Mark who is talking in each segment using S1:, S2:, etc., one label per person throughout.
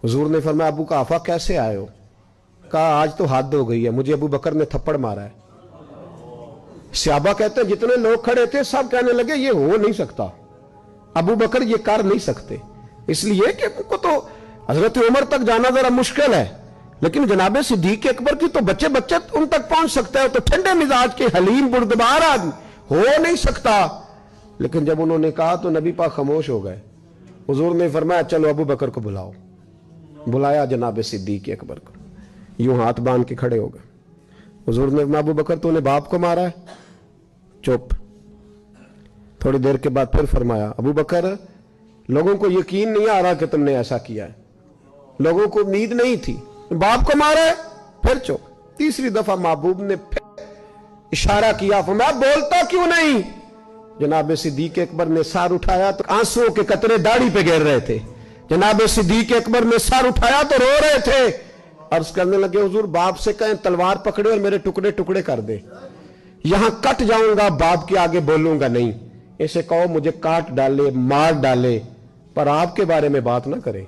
S1: हुजूर ने फरमाया अबू काफा कैसे आए हो? कहा आज तो हद हो गई है, मुझे अबू बकर ने थप्पड़ मारा है। सहाबा कहते हैं जितने लोग खड़े थे सब कहने लगे ये हो नहीं सकता, अबू बकर ये कर नहीं सकते, इसलिए कि उनको तो हजरत उमर तक जाना जरा मुश्किल है, लेकिन जनाबे सिद्दीक अकबर की तो बच्चे बच्चे उन तक पहुंच सकते हैं, तो ठंडे मिजाज के हलीम बुर्दबार आदमी हो नहीं सकता। लेकिन जब उन्होंने कहा तो नबी पाक खामोश हो गए। हुजूर ने फरमाया चलो अबू बकर को बुलाओ। बुलाया जनाबे सिद्दीक अकबर को, यूं हाथ बांध के खड़े हो गए। हुजूर ने फरमाया अबू बकर तूने बाप को मारा है? चुप। थोड़ी देर के बाद फिर फरमाया अबू बकर लोगों को यकीन नहीं आ रहा कि तुमने ऐसा किया है, लोगों को उम्मीद नहीं थी, बाप को मारा है? फिर चुप। तीसरी दफा महबूब ने फिर इशारा किया, फरमाया बोलता क्यों नहीं? जनाब सिद्दीक अकबर ने सर उठाया तो आंसुओं के कतरे दाढ़ी पे गिर रहे थे। जनाब सिद्दीक अकबर ने सर उठाया तो रो रहे थे। अर्ज करने लगे हुजूर बाप से कहें तलवार पकड़े और मेरे टुकड़े टुकड़े कर दे, यहां कट जाऊंगा, बाप के आगे बोलूंगा नहीं। इसे कहो मुझे काट डाले मार डाले पर आपके बारे में बात ना करे।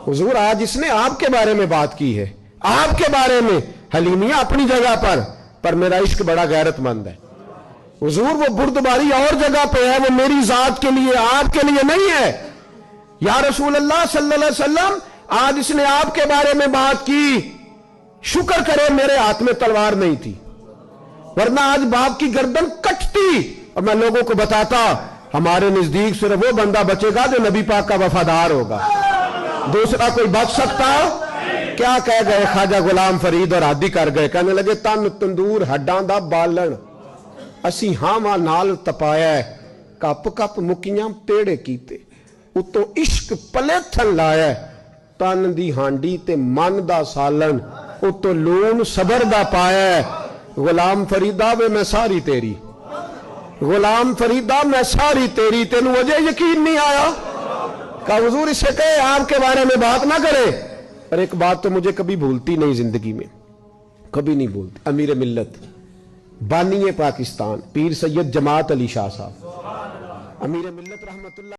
S1: हुजूर आज इसने आपके बारे में बात की है, आपके बारे में। हलीमिया अपनी जगह पर मेरा इश्क बड़ा गैरतमंद है। हुजूर वो बुर्दबारी और जगह पे है, वो मेरी जात के लिए आपके लिए नहीं है। या रसूल अल्लाह सल्लल्लाहु अलैहि वसल्लम आज इसने आपके बारे में बात की, शुक्र करे मेरे हाथ में तलवार नहीं थी, वरना आज बाप की गर्दन कटती। और मैं लोगों को बताता हमारे नजदीक सिर्फ वो बंदा बचेगा जो नबी पाक का वफादार होगा, दूसरा कोई बच सकता? क्या कह गए ख्वाजा गुलाम फरीद और आदि कर गए, कहने लगे तन तंदूर हड्डां दा बालन असी हावां नाल तपाया, कप कप मुकियां पेड़े कीते, उतों इश्क पलेथन लाया, तन दी हांडी ते मन दा सालन, उतों लून सबर दा पाया। गुलाम फरीदा वे मैं सारी तेरी, गुलाम फरीदा मैं सारी तेरी, तेनू अजे यकीन नहीं आया? का हुजूर इसे कहे आपके बारे में बात ना करे। पर एक बात तो मुझे कभी भूलती नहीं जिंदगी में, कभी नहीं भूलती। अमीर मिल्लत बानी पाकिस्तान पीर सैयद जमात अली शाह साहब, अमीर मिल्लत रहमतुल्लाह